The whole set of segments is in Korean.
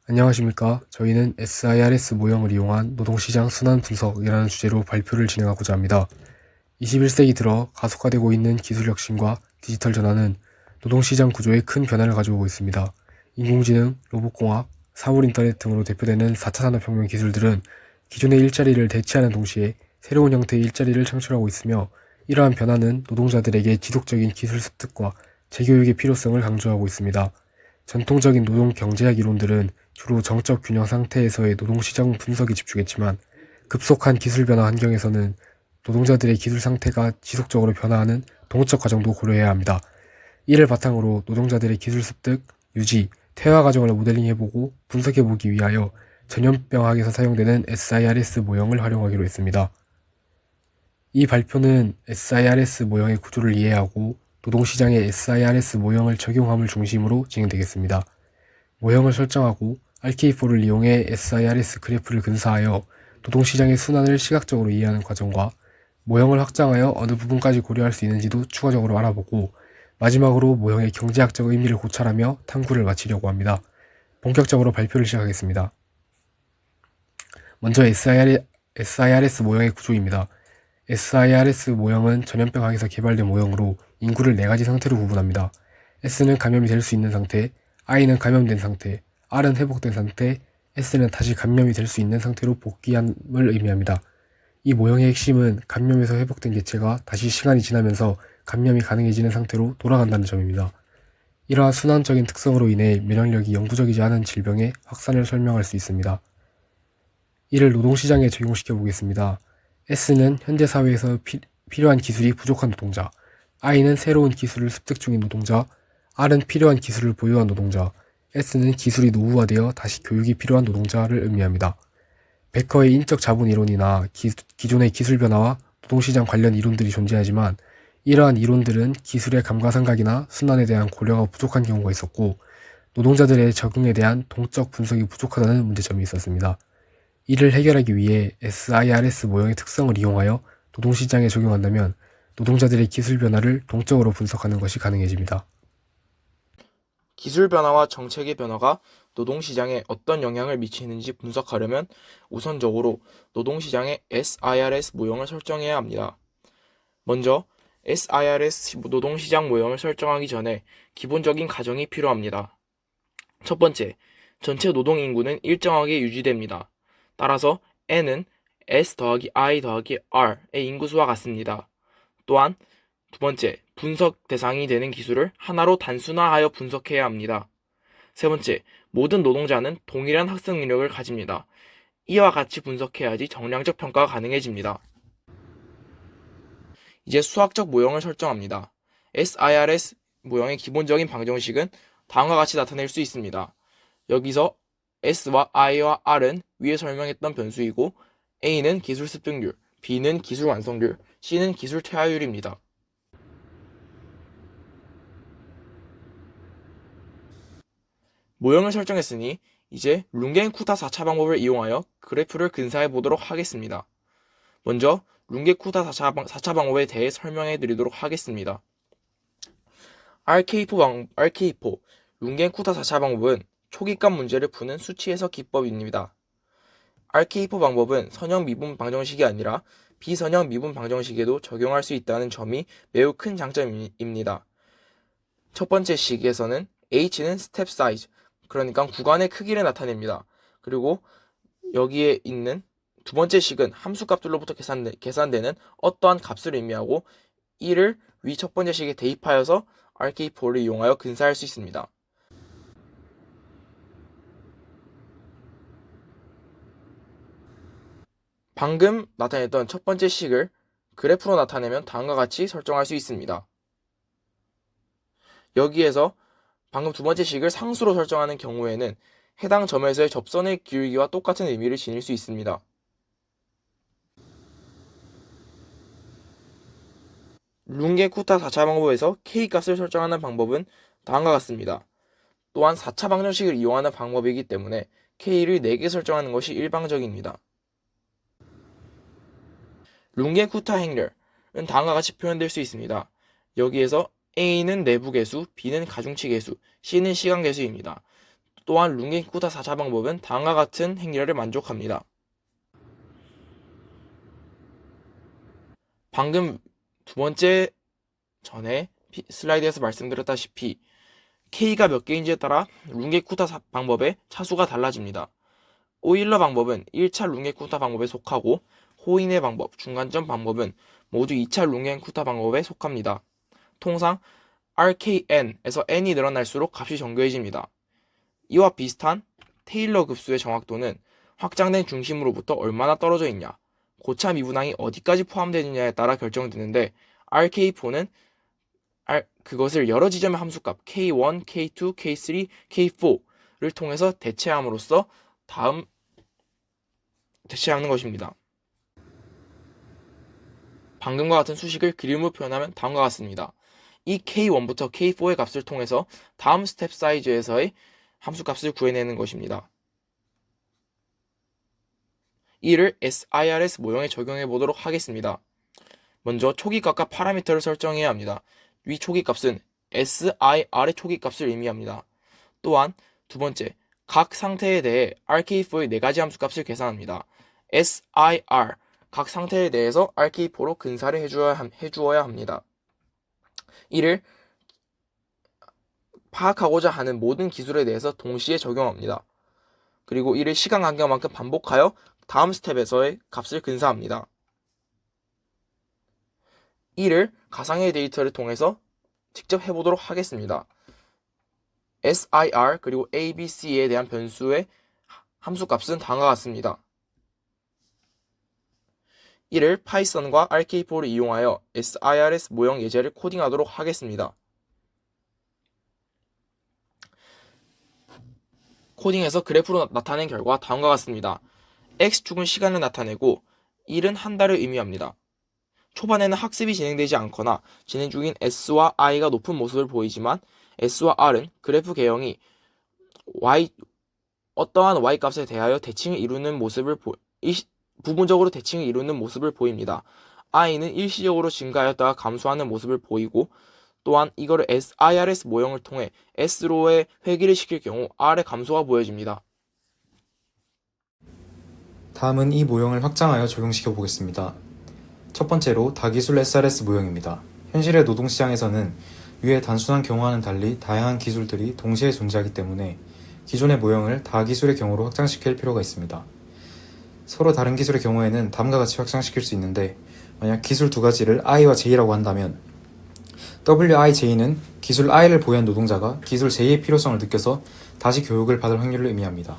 안녕하십니까. 저희는 SIRS 모형을 이용한 노동시장 순환 분석이라는 주제로 발표를 진행하고자 합니다. 21세기 들어 가속화되고 있는 기술 혁신과 디지털 전환은 노동시장 구조에 큰 변화를 가져오고 있습니다. 인공지능, 로봇공학, 사물인터넷 등으로 대표되는 4차 산업혁명 기술들은 기존의 일자리를 대체하는 동시에 새로운 형태의 일자리를 창출하고 있으며, 이러한 변화는 노동자들에게 지속적인 기술 습득과 재교육의 필요성을 강조하고 있습니다. 전통적인 노동 경제학 이론들은 주로 정적 균형 상태에서의 노동시장 분석에 집중했지만, 급속한 기술 변화 환경에서는 노동자들의 기술 상태가 지속적으로 변화하는 동적 과정도 고려해야 합니다. 이를 바탕으로 노동자들의 기술 습득, 유지, 퇴화 과정을 모델링해보고 분석해보기 위하여 전염병학에서 사용되는 SIRS 모형을 활용하기로 했습니다. 이 발표는 SIRS 모형의 구조를 이해하고 노동시장에 SIRS 모형을 적용함을 중심으로 진행되겠습니다. 모형을 설정하고 RK4를 이용해 SIRS 그래프를 근사하여 노동시장의 순환을 시각적으로 이해하는 과정과, 모형을 확장하여 어느 부분까지 고려할 수 있는지도 추가적으로 알아보고, 마지막으로 모형의 경제학적 의미를 고찰하며 탐구를 마치려고 합니다. 본격적으로 발표를 시작하겠습니다. 먼저 SIRS 모형의 구조입니다. SIRS 모형은 전염병학에서 개발된 모형으로 인구를 4가지 상태로 구분합니다. S는 감염이 될 수 있는 상태, I는 감염된 상태, R은 회복된 상태, S는 다시 감염이 될 수 있는 상태로 복귀함을 의미합니다. 이 모형의 핵심은 감염에서 회복된 개체가 다시 시간이 지나면서 감염이 가능해지는 상태로 돌아간다는 점입니다. 이러한 순환적인 특성으로 인해 면역력이 영구적이지 않은 질병의 확산을 설명할 수 있습니다. 이를 노동시장에 적용시켜 보겠습니다. S는 현재 사회에서 필요한 기술이 부족한 노동자, I는 새로운 기술을 습득 중인 노동자, R은 필요한 기술을 보유한 노동자, S는 기술이 노후화되어 다시 교육이 필요한 노동자를 의미합니다. 베커의 인적 자본 이론이나 기존의 기술 변화와 노동시장 관련 이론들이 존재하지만, 이러한 이론들은 기술의 감가상각이나 순환에 대한 고려가 부족한 경우가 있었고, 노동자들의 적응에 대한 동적 분석이 부족하다는 문제점이 있었습니다. 이를 해결하기 위해 SIRS 모형의 특성을 이용하여 노동시장에 적용한다면 노동자들의 기술 변화를 동적으로 분석하는 것이 가능해집니다. 기술 변화와 정책의 변화가 노동시장에 어떤 영향을 미치는지 분석하려면 우선적으로 노동시장의 SIRS 모형을 설정해야 합니다. 먼저 SIRS 노동시장 모형을 설정하기 전에 기본적인 가정이 필요합니다. 첫 번째, 전체 노동인구는 일정하게 유지됩니다. 따라서 N은 S 더하기 I 더하기 R의 인구수와 같습니다. 또한 두 번째, 분석 대상이 되는 기술을 하나로 단순화하여 분석해야 합니다. 세 번째, 모든 노동자는 동일한 학습 능력을 가집니다. 이와 같이 분석해야지 정량적 평가가 가능해집니다. 이제 수학적 모형을 설정합니다. SIRS 모형의 기본적인 방정식은 다음과 같이 나타낼 수 있습니다. 여기서 S와 I와 R은 위에 설명했던 변수이고, A는 기술 습득률, B는 기술 완성률, C는 기술 퇴화율입니다. 모형을 설정했으니 이제 룽겐쿠타 4차 방법을 이용하여 그래프를 근사해 보도록 하겠습니다. 먼저 룽겐쿠타 4차 방법에 대해 설명해 드리도록 하겠습니다. RK4 룽겐쿠타 4차 방법은 초기값 문제를 푸는 수치 해석 기법입니다. RK4 방법은 선형 미분 방정식이 아니라 비선형 미분 방정식에도 적용할 수 있다는 점이 매우 큰 장점입니다. 첫 번째 식에서는 H는 스텝 사이즈, 그러니까 구간의 크기를 나타냅니다. 그리고 여기에 있는 두 번째 식은 함수값들로부터 계산되는 어떠한 값을 의미하고, 이를 위 첫 번째 식에 대입하여서 RK4를 이용하여 근사할 수 있습니다. 방금 나타냈던 첫 번째 식을 그래프로 나타내면 다음과 같이 설정할 수 있습니다. 여기에서 방금 두 번째 식을 상수로 설정하는 경우에는 해당 점에서의 접선의 기울기와 똑같은 의미를 지닐 수 있습니다. 룽겐쿠타 4차 방법에서 K값을 설정하는 방법은 다음과 같습니다. 또한 4차 방정식을 이용하는 방법이기 때문에 K를 4개 설정하는 것이 일방적입니다. 룽겐쿠타 행렬은 다음과 같이 표현될 수 있습니다. 여기에서 A는 내부 계수, B는 가중치 계수, C는 시간 계수입니다. 또한 룽겐쿠타 4차 방법은 다음과 같은 행렬을 만족합니다. 방금 두 번째 전에 슬라이드에서 말씀드렸다시피 K가 몇 개인지에 따라 룽겐쿠타 방법의 차수가 달라집니다. 오일러 방법은 1차 룽겐쿠타 방법에 속하고 호인의 방법, 중간점 방법은 모두 2차 룽겐쿠타 방법에 속합니다. 통상 RKN에서 n이 늘어날수록 값이 정교해집니다. 이와 비슷한 테일러 급수의 정확도는 확장된 중심으로부터 얼마나 떨어져 있냐, 고차 미분항이 어디까지 포함되느냐에 따라 결정되는데 RK4는 그것을 여러 지점의 함수값 K1, K2, K3, K4를 통해서 대체함으로써 대체하는 것입니다. 방금과 같은 수식을 그림으로 표현하면 다음과 같습니다. 이 K1부터 K4의 값을 통해서 다음 스텝 사이즈에서의 함수값을 구해내는 것입니다. 이를 SIRS 모형에 적용해 보도록 하겠습니다. 먼저 초기값과 파라미터를 설정해야 합니다. 위 초기값은 SIR의 초기값을 의미합니다. 또한 두 번째, 각 상태에 대해 RK4의 4가지 함수값을 계산합니다. SIR, 각 상태에 대해서 RK4로 근사를 해주어야 합니다. 이를 파악하고자 하는 모든 기술에 대해서 동시에 적용합니다. 그리고 이를 시간 간격만큼 반복하여 다음 스텝에서의 값을 근사합니다. 이를 가상의 데이터를 통해서 직접 해보도록 하겠습니다. SIR 그리고 ABC에 대한 변수의 함수값은 다음과 같습니다. 이를 파이썬과 RK4를 이용하여 SIRS 모형 예제를 코딩하도록 하겠습니다. 코딩에서 그래프로 나타낸 결과 다음과 같습니다. X축은 시간을 나타내고 1은 한 달을 의미합니다. 초반에는 학습이 진행되지 않거나 진행 중인 S와 I가 높은 모습을 보이지만 S와 R은 그래프 개형이 어떠한 Y 값에 대하여 대칭을 이루는 모습을 부분적으로 대칭을 이루는 모습을 보입니다. I는 일시적으로 증가하였다가 감소하는 모습을 보이고 또한 이거를 IRS 모형을 통해 S로의 회귀를 시킬 경우 R의 감소가 보여집니다. 다음은 이 모형을 확장하여 적용시켜 보겠습니다. 첫 번째로 다기술 SRS 모형입니다. 현실의 노동시장에서는 위의 단순한 경우와는 달리 다양한 기술들이 동시에 존재하기 때문에 기존의 모형을 다기술의 경우로 확장시킬 필요가 있습니다. 서로 다른 기술의 경우에는 다음과 같이 확장시킬 수 있는데 만약 기술 두 가지를 I와 J라고 한다면 WIJ는 기술 I를 보유한 노동자가 기술 J의 필요성을 느껴서 다시 교육을 받을 확률을 의미합니다.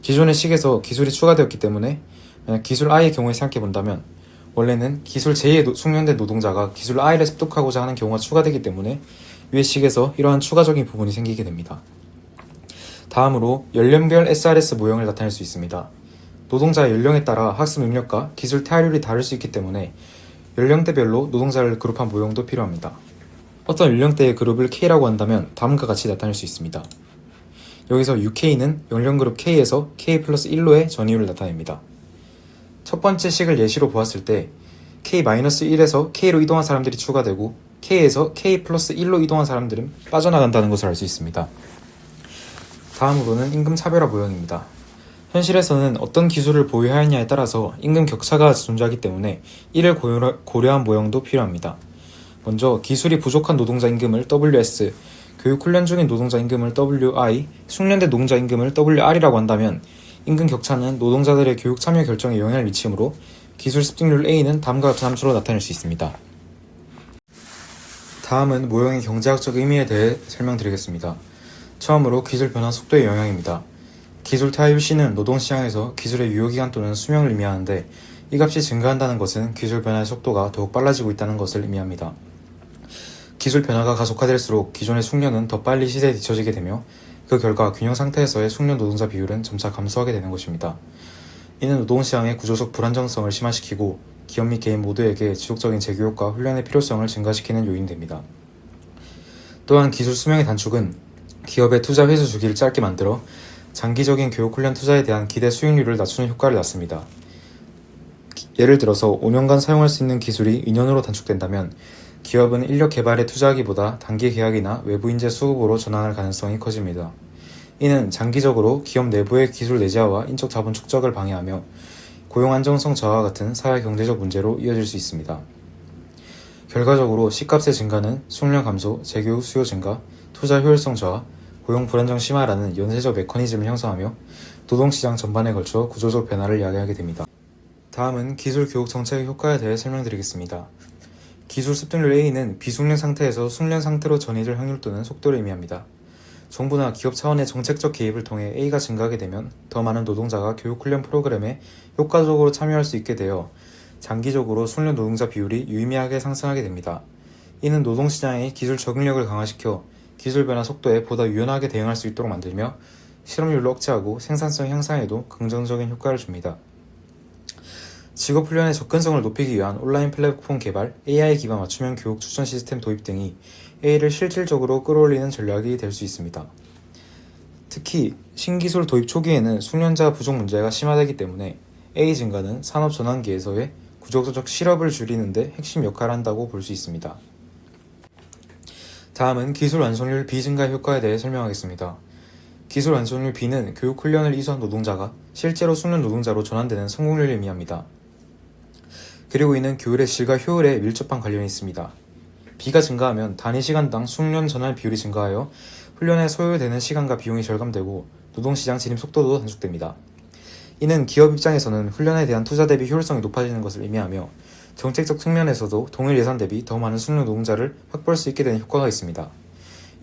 기존의 식에서 기술이 추가되었기 때문에 만약 기술 I의 경우에 생각해본다면 원래는 기술 J에 숙련된 노동자가 기술 I를 습득하고자 하는 경우가 추가되기 때문에 위의 식에서 이러한 추가적인 부분이 생기게 됩니다. 다음으로 연령별 SRS 모형을 나타낼 수 있습니다. 노동자의 연령에 따라 학습 능력과 기술 태활율이 다를 수 있기 때문에 연령대별로 노동자를 그룹한 모형도 필요합니다. 어떤 연령대의 그룹을 K라고 한다면 다음과 같이 나타낼 수 있습니다. 여기서 UK는 연령그룹 K에서 K 플러스 1로의 전이율을 나타냅니다. 첫 번째 식을 예시로 보았을 때 K-1에서 K로 이동한 사람들이 추가되고 K에서 K 플러스 1로 이동한 사람들은 빠져나간다는 것을 알 수 있습니다. 다음으로는 임금 차별화 모형입니다. 현실에서는 어떤 기술을 보유하였냐에 따라서 임금 격차가 존재하기 때문에 이를 고려한 모형도 필요합니다. 먼저 기술이 부족한 노동자 임금을 WS, 교육 훈련 중인 노동자 임금을 WI, 숙련된 노동자 임금을 WR이라고 한다면 임금 격차는 노동자들의 교육 참여 결정에 영향을 미치므로 기술 습득률 A는 다음과 같은 함수로 나타낼 수 있습니다. 다음은 모형의 경제학적 의미에 대해 설명드리겠습니다. 처음으로 기술 변화 속도의 영향입니다. 기술 태활율 C는 노동시장에서 기술의 유효기간 또는 수명을 의미하는데 이 값이 증가한다는 것은 기술 변화의 속도가 더욱 빨라지고 있다는 것을 의미합니다. 기술 변화가 가속화될수록 기존의 숙련은 더 빨리 시대에 뒤처지게 되며 그 결과 균형 상태에서의 숙련 노동자 비율은 점차 감소하게 되는 것입니다. 이는 노동시장의 구조적 불안정성을 심화시키고 기업 및 개인 모두에게 지속적인 재교육과 훈련의 필요성을 증가시키는 요인이 됩니다. 또한 기술 수명의 단축은 기업의 투자 회수 주기를 짧게 만들어 장기적인 교육 훈련 투자에 대한 기대 수익률을 낮추는 효과를 낳습니다. 예를 들어서 5년간 사용할 수 있는 기술이 2년으로 단축된다면 기업은 인력 개발에 투자하기보다 단기 계약이나 외부 인재 수급으로 전환할 가능성이 커집니다. 이는 장기적으로 기업 내부의 기술 내재화와 인적 자본 축적을 방해하며 고용 안정성 저하와 같은 사회 경제적 문제로 이어질 수 있습니다. 결과적으로 C값의 증가는 숙련 감소, 재교육 수요 증가, 투자 효율성 저하, 고용 불안정 심화라는 연쇄적 메커니즘을 형성하며 노동시장 전반에 걸쳐 구조적 변화를 야기하게 됩니다. 다음은 기술 교육 정책의 효과에 대해 설명드리겠습니다. 기술 습득률 A는 비숙련 상태에서 숙련 상태로 전이될 확률 또는 속도를 의미합니다. 정부나 기업 차원의 정책적 개입을 통해 A가 증가하게 되면 더 많은 노동자가 교육훈련 프로그램에 효과적으로 참여할 수 있게 되어 장기적으로 숙련 노동자 비율이 유의미하게 상승하게 됩니다. 이는 노동시장의 기술 적응력을 강화시켜 기술 변화 속도에 보다 유연하게 대응할 수 있도록 만들며 실업률을 억제하고 생산성 향상에도 긍정적인 효과를 줍니다. 직업훈련의 접근성을 높이기 위한 온라인 플랫폼 개발, AI 기반 맞춤형 교육 추천 시스템 도입 등이 A를 실질적으로 끌어올리는 전략이 될 수 있습니다. 특히 신기술 도입 초기에는 숙련자 부족 문제가 심화되기 때문에 A 증가는 산업 전환기에서의 구조적 실업을 줄이는 데 핵심 역할을 한다고 볼 수 있습니다. 다음은 기술 완성률 B 증가 효과에 대해 설명하겠습니다. 기술 완성률 B는 교육 훈련을 이수한 노동자가 실제로 숙련 노동자로 전환되는 성공률을 의미합니다. 그리고 이는 교육의 질과 효율에 밀접한 관련이 있습니다. B가 증가하면 단위 시간당 숙련 전환 비율이 증가하여 훈련에 소요되는 시간과 비용이 절감되고 노동시장 진입 속도도 단축됩니다. 이는 기업 입장에서는 훈련에 대한 투자 대비 효율성이 높아지는 것을 의미하며 정책적 측면에서도 동일 예산 대비 더 많은 숙련 노동자를 확보할 수 있게 되는 효과가 있습니다.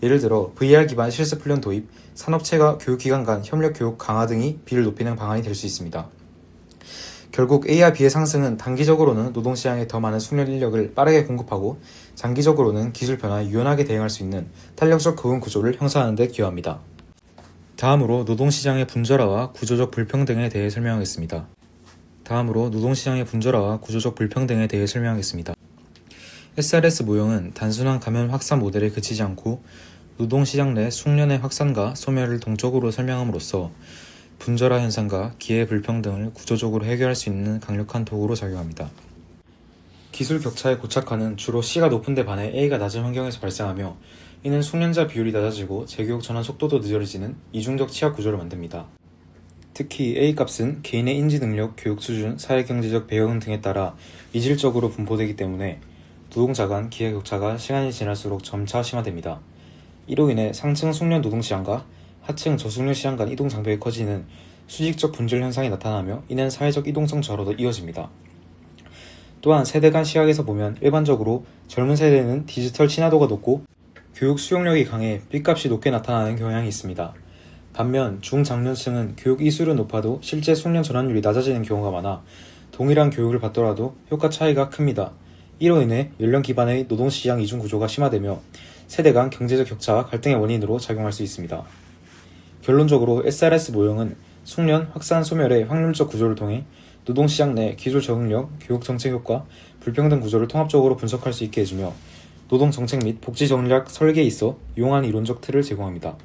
예를 들어 VR 기반 실습 훈련 도입, 산업체가 교육기관 간 협력 교육 강화 등이 B를 높이는 방안이 될 수 있습니다. 결국 A와 B의 상승은 단기적으로는 노동시장에 더 많은 숙련 인력을 빠르게 공급하고 장기적으로는 기술 변화에 유연하게 대응할 수 있는 탄력적 고용 구조를 형성하는 데 기여합니다. 다음으로 노동시장의 분절화와 구조적 불평등에 대해 설명하겠습니다. SRS 모형은 단순한 가면 확산 모델에 그치지 않고 노동시장 내 숙련의 확산과 소멸을 동적으로 설명함으로써 분절화 현상과 기회 불평등을 구조적으로 해결할 수 있는 강력한 도구로 작용합니다. 기술 격차의 고착화는 주로 C가 높은 데 반해 A가 낮은 환경에서 발생하며 이는 숙련자 비율이 낮아지고 재교육 전환 속도도 늦어지는 이중적 취약 구조를 만듭니다. 특히 A값은 개인의 인지 능력, 교육 수준, 사회경제적 배경 등에 따라 이질적으로 분포되기 때문에 노동자 간 기회 격차가 시간이 지날수록 점차 심화됩니다. 이로 인해 상층 숙련 노동시장과 하층 저숙련 시장 간 이동 장벽이 커지는 수직적 분절 현상이 나타나며 이는 사회적 이동성 저로도 이어집니다. 또한 세대 간 시각에서 보면 일반적으로 젊은 세대는 디지털 친화도가 높고 교육 수용력이 강해 B값이 높게 나타나는 경향이 있습니다. 반면 중장년층은 교육 이수율은 높아도 실제 숙련 전환율이 낮아지는 경우가 많아 동일한 교육을 받더라도 효과 차이가 큽니다. 이로 인해 연령 기반의 노동시장 이중 구조가 심화되며 세대 간 경제적 격차와 갈등의 원인으로 작용할 수 있습니다. 결론적으로 SRS 모형은 숙련, 확산, 소멸의 확률적 구조를 통해 노동시장 내 기술 적응력, 교육 정책 효과, 불평등 구조를 통합적으로 분석할 수 있게 해주며 노동 정책 및 복지 전략 설계에 있어 용한 이론적 틀을 제공합니다.